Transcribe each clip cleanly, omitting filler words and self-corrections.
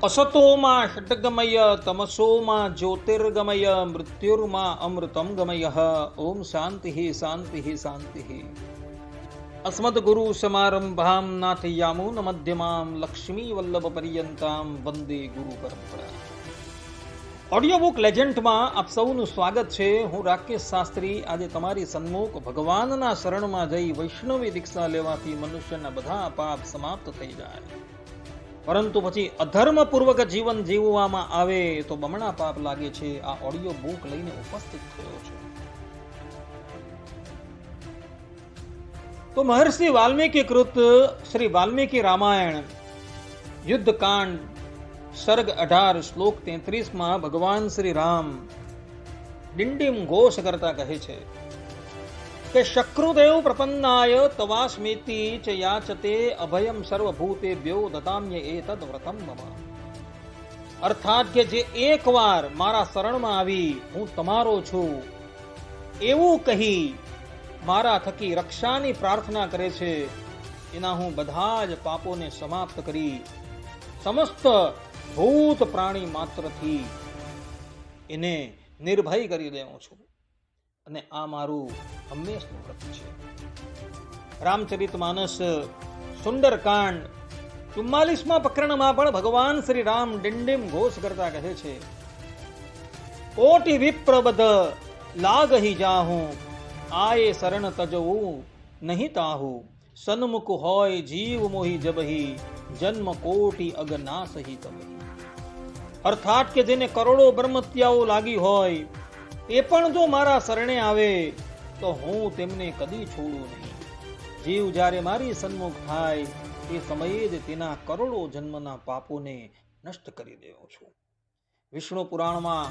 असतोमा षट्गमय तमसोमा ज्योतिर्गमय मृत्युर्मा अमृतं गमय। ओम शांति शांति शांति। अस्मद्गुरु समारंभां नाथयामून मध्यमां लक्ष्मी वल्लभ पर्यंतां वंदे गुरु परंपरा। Audio book લેજન્ડમાં આપ સૌનું સ્વાગત છે. હું રાકેશ શાસ્ત્રી આજે તમારી સન્મુખ ભગવાનના શરણમાં જઈ વૈષ્ણવી દીક્ષા લેવાથી મનુષ્યના બધા પાપ સમાપ્ત થઈ જાય, પરંતુ પછી અધર્મપૂર્વક જીવન જીવવામાં આવે તો બમણા પાપ લાગે છે. આ ઓડિયો બુક લઈને ઉપસ્થિત થયો છે. તો મહર્ષિ વાલ્મીકી કૃત શ્રી વાલ્મીકી રામાયણ યુદ્ધકાંડ સર્ગ 18 શ્લોક 33 ભગવાન શ્રી રામ ડિંડીમ ઘોષ કરતા કહે છે કે શક્રુદેવ પ્રપન્નાય તવાસ્મેતિ ચ યાચતે અભયમ સર્વભૂતેભ્યો દતામ્ય એતદ વ્રતમ મમ. અર્થાત કે જે એકવાર મારા શરણમાં આવી હું તમારો છું એવું કહી મારા થકી રક્ષાની પ્રાર્થના કરે છે, એના હું બધા જ પાપોને સમાપ્ત કરી સમસ્ત ભૂત પ્રાણી માત્રથી એને નિર્ભય કરી દેવું છું, અને આ મારું હંમેશનું વ્રત છે. રામચરિત માનસ સુંદરકાંડ 44મા પ્રકરણમાં પણ ભગવાન શ્રી રામ ડિંડીમ ઘોષ કરતા કહે છે, કોટિ વિપ્રબદ લાગહી જાહું આયે શરણ તજવું નહીં તાહું સન્મુખ હોય જીવ મોહી જબહી જન્મ કોટી અગનાસહી તબહી. અર્થાત કે જેને કરોડો બ્રહ્મત્યાઓ લાગી હોય એ પણ જો મારા શરણે આવે તો હું તેમને કદી છોડું નહીં. જીવ જ્યારે મારી સન્મુખ થાય એ સમયે જ તેના કરોડો જન્મના પાપોને નષ્ટ કરી દેવો છું. વિષ્ણુ પુરાણમાં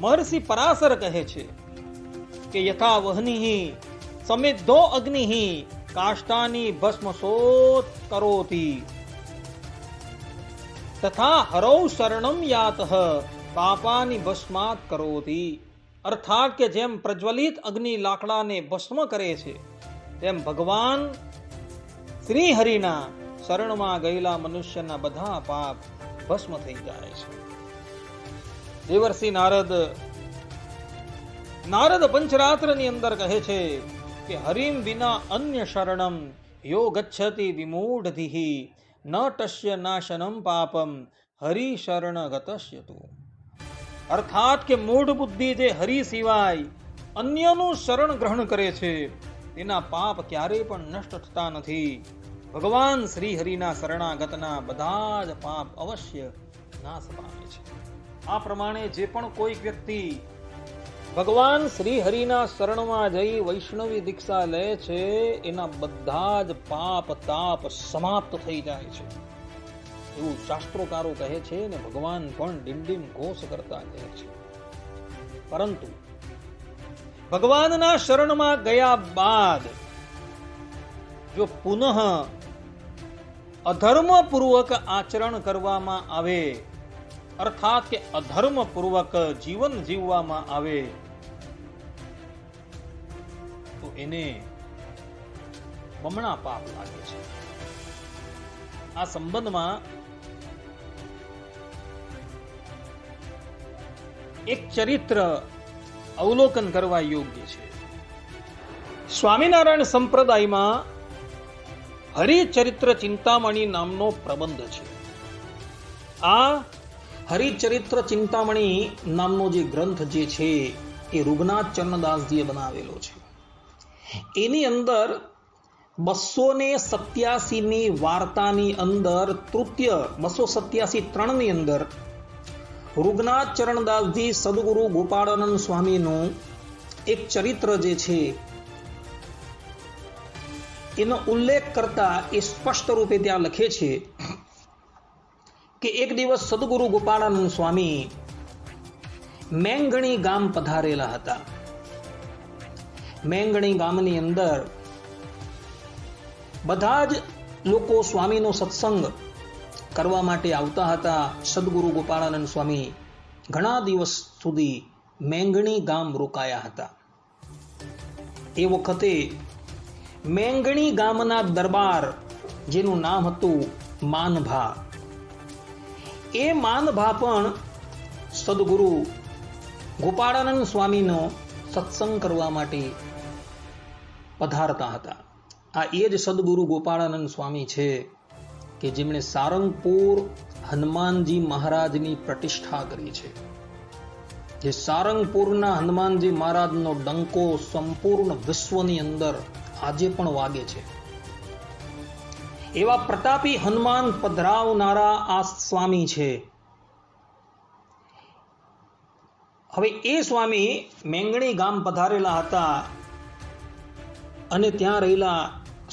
મહર્ષિ પરાશર કહે છે કે યથા વહનિ સમિદ્ધો અગ્નિ કાષ્ટાની ભસ્મસોત કરોતિ તથા હરૌ શરણમ યાતઃ પાપાની ભસ્માત કરોતિ. અર્થાત કે જેમ પ્રજ્વલિત અગ્નિ લાકડાને ભસ્મ કરે છે તેમ ભગવાન શ્રી હરિના શરણમાં ગયેલા મનુષ્યના બધા પાપ ભસ્મ થઈ જાય છે. દેવર્ષિ નારદ પંચરાત્રની અંદર કહે છે કે હરિમ વિના અન્ય શરણમ યો ગચ્છતિ વિમૂઢધિ ન ટસ્ય નાશનમ પાપમ હરિ શરણ ગતસ્યતુ. અર્થાત કે મૂઢ બુદ્ધિ જે હરિ સિવાય અન્યનું શરણ ગ્રહણ કરે છે તેના પાપ ક્યારેય પણ નષ્ટ થતા નથી. ભગવાન શ્રી હરિના શરણાગતના બધા જ પાપ અવશ્ય નાશ પામે છે. આ પ્રમાણે જે પણ કોઈ વ્યક્તિ ભગવાન શ્રી હરિના શરણમાં જઈ વૈષ્ણવી દીક્ષા લે છે એના બધા જ પાપ તાપ સમાપ્ત થઈ જાય છે એવું શાસ્ત્રોકારો કહે છે, ને ભગવાન પણ ડિંડીમ ઘોષ કરતા કહે છે. પરંતુ ભગવાનના શરણમાં ગયા બાદ જો પુનઃ અધર્મપૂર્વક આચરણ કરવામાં આવે, અર્થાત કે અધર્મપૂર્વક જીવન જીવવામાં આવે તો એને બમણા પાપ લાગે છે. આ સંબંધમાં એક ચરિત્ર અવલોકન કરવા યોગ્ય છે. સ્વામિનારાયણ સંપ્રદાયમાં હરિચરિત્ર ચિંતામણી નામનો પ્રબંધ છે. આ હરિચરિત્ર ચિંતામણી નામનો જે ગ્રંથ જે છે એ રૂગનાથ ચરણદાસજીએ બનાવેલો છે. એની અંદર 287ની વાર્તાની અંદર તૃતીય 287 ની અંદર રૂગનાથ ચરણદાસજી સદગુરુ ગોપાળાનંદ સ્વામીનું એક ચરિત્ર જે છે એનો ઉલ્લેખ કરતા એ સ્પષ્ટ રૂપે ત્યાં લખે છે કે એક દિવસ સદગુરુ ગોપાળાનંદ સ્વામી મેંગણી ગામ પધારેલા હતા. મેંગણી ગામની અંદર બધા જ લોકો સ્વામીનો સત્સંગ કરવા માટે આવતા હતા. સદગુરુ ગોપાળાનંદ સ્વામી ઘણા દિવસ સુધી મેંગણી ગામ રોકાયા હતા. એ વખતે મેંગણી ગામના દરબાર જેનું નામ હતું માનભા, એ માનભા પણ સદગુરુ ગોપાળાનંદ સ્વામીનો સત્સંગ કરવા માટે પધારતા હતા. આ એ જ સદગુરુ ગોપાળાનંદ સ્વામી છે કે જેમણે સારંગપુર હનુમાનજી મહારાજની પ્રતિષ્ઠા કરી છે. જે સારંગપુરના હનુમાનજી મહારાજનો ડંકો સંપૂર્ણ વિશ્વની અંદર આજે પણ વાગે છે. એવા પ્રતાપી હનુમાન પધરાવનારા આ સ્વામી છે. હવે એ સ્વામી મેંગણી ગામ પધારેલા હતા અને ત્યાં રહેલા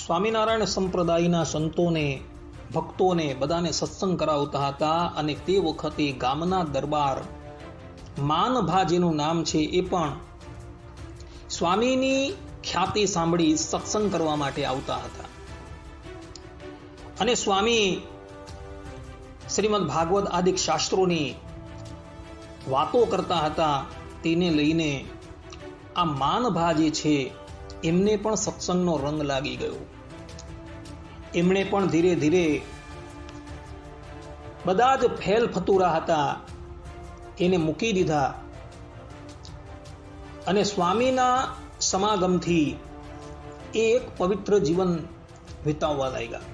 સ્વામિનારાયણ સંપ્રદાયના સંતોને, ભક્તોને બધાને સત્સંગ કરાવતા હતા. અને તે વખતે ગામના દરબાર માનભા જેનું નામ છે એ પણ સ્વામીની ખ્યાતિ સાંભળી સત્સંગ કરવા માટે આવતા હતા. અને સ્વામી શ્રીમદ ભાગવત આદિ શાસ્ત્રોની વાતો કરતા હતા. તેને લઈને આ માનભા જે છે એમને પણ સત્સંગનો રંગ લાગી ગયો. એમણે પણ ધીરે ધીરે બધા જ ફેલ ફતુરા હતા એને મૂકી દીધા અને સ્વામીના સમાગમથી એક પવિત્ર જીવન વિતાવવા લાગ્યા.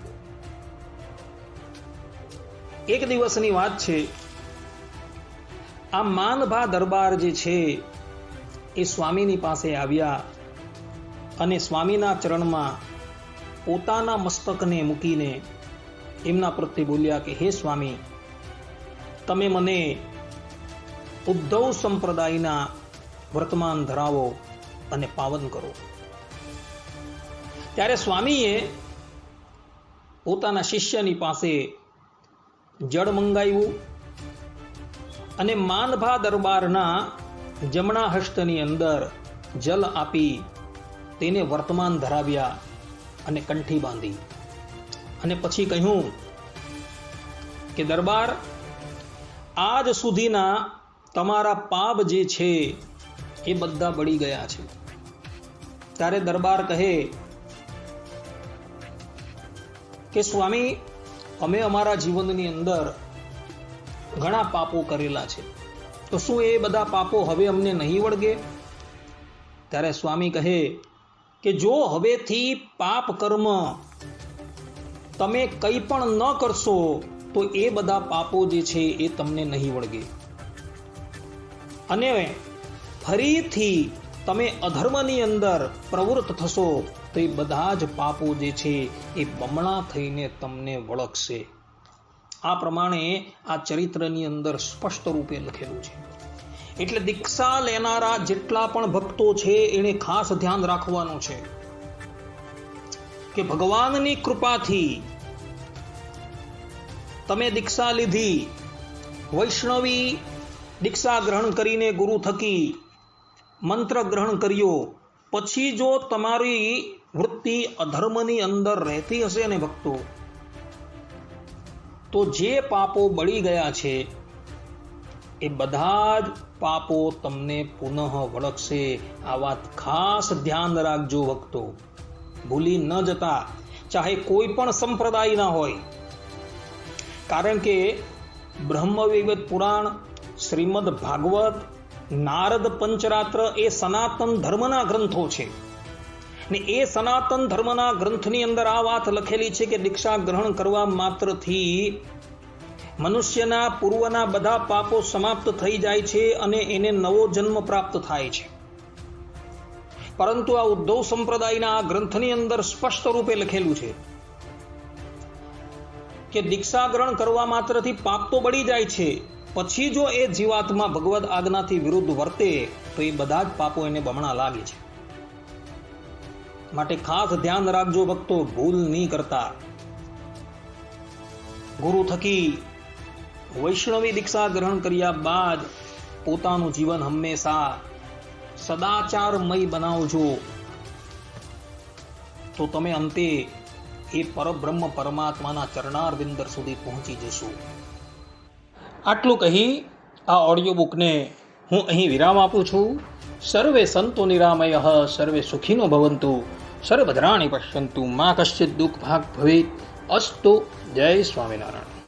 એક દિવસની વાત છે, આ માનભા દરબાર જે છે એ સ્વામીની પાસે આવ્યા અને સ્વામીના ચરણમાં પોતાના મસ્તકને મૂકીને એમના પ્રત્યે બોલ્યા કે હે સ્વામી, તમે મને ઉદ્ધવ સંપ્રદાયના વર્તમાન ધરાવો અને પાવન કરો. ત્યારે સ્વામીએ પોતાના શિષ્યની પાસે જળ મંગાવ્યું અને માનભા દરબારના જમણા હસ્તની અંદર જલ આપી તેને વર્તમાન ધરાવ્યા અને કંઠી બાંધી. અને પછી કહ્યું કે દરબાર, આજ સુધીના તમારા પાપ જે છે એ બધા બળી ગયા છે. ત્યારે દરબાર કહે કે સ્વામી, અમે અમારા જીવનની અંદર ઘણા પાપો કરેલા છે, તો શું એ બધા પાપો હવે અમને નહીં વળગે? ત્યારે સ્વામી કહે કે જો હવેથી પાપ કર્મ તમે કંઈ પણ ન કરશો તો એ બધા પાપો જે છે એ તમને નહીં વળગે. અને ફરીથી તમે અધર્મની અંદર પ્રવૃત્ત થશો તો એ બધા જ પાપો જે છે એ બમણા થઈને તમને વળગશે. આ પ્રમાણે આ ચરિત્રની અંદર સ્પષ્ટ રૂપે લખેલું છે. એટલે દીક્ષા લેનારા જેટલા પણ ભક્તો છે એને ખાસ ધ્યાન રાખવાનું છે કે ભગવાનની કૃપાથી તમે દીક્ષા લીધી, વૈષ્ણવી દીક્ષા ગ્રહણ કરીને ગુરુ થકી મંત્ર ગ્રહણ કર્યો, પછી જો તમારી વૃત્તિ અધર્મની અંદર રહેતી હશે ને ભક્તો, તો જે પાપો બળી ગયા છે એ બધા જ પાપો તમને પુનઃ વળગશે. આ વાત ખાસ ધ્યાન રાખજો ભક્તો, ભૂલી ન જતા, ચાહે કોઈ પણ સંપ્રદાયના હોય. કારણ કે બ્રહ્મવૈવર્ત પુરાણ, શ્રીમદ ભાગવત, નારદ પંચરાત્ર એ સનાતન ધર્મના ગ્રંથો છે. ને એ સનાતન ધર્મના ગ્રંથની અંદર આ વાત લખેલી છે કે દીક્ષા ગ્રહણ કરવા માત્રથી મનુષ્યના પૂર્વના બધા પાપો સમાપ્ત થઈ જાય છે અને એને નવો જન્મ પ્રાપ્ત થાય છે. પરંતુ આ ઉદ્ધવ સંપ્રદાયના આ ગ્રંથની અંદર સ્પષ્ટ રૂપે લખેલું છે કે દીક્ષા ગ્રહણ કરવા માત્રથી પાપ તો બળી જાય છે, પછી જો એ જીવાત્મા ભગવદ આજ્ઞાથી વિરુદ્ધ વર્તે તો એ બધા જ પાપો એને બમણા લાગે છે. માટે ખાસ ધ્યાન રાખજો ભક્તો, ભૂલ નહીં કરતા. ગુરુ થકી વૈષ્ણવી દીક્ષા ગ્રહણ કર્યા બાદ પોતાનું જીવન હંમેશા સદાચારમય બનાવજો, તો તમે અંતે એ પરબ્રહ્મ પરમાત્માના ચરણારવિંદર સુધી પહોંચી જશો. આટલું કહી આ ઓડિયો બુકને હું અહીં વિરામ આપું છું. સર્વે સંતો નિરામય, સર્વે સુખીનો ભવંતુ, સર્વભદ્રાણિ પશ્યન્તુ, મા કશ્ચિત દુઃખ ભાગ ભવેત. અસ્તુ. જય સ્વામિનારાયણ.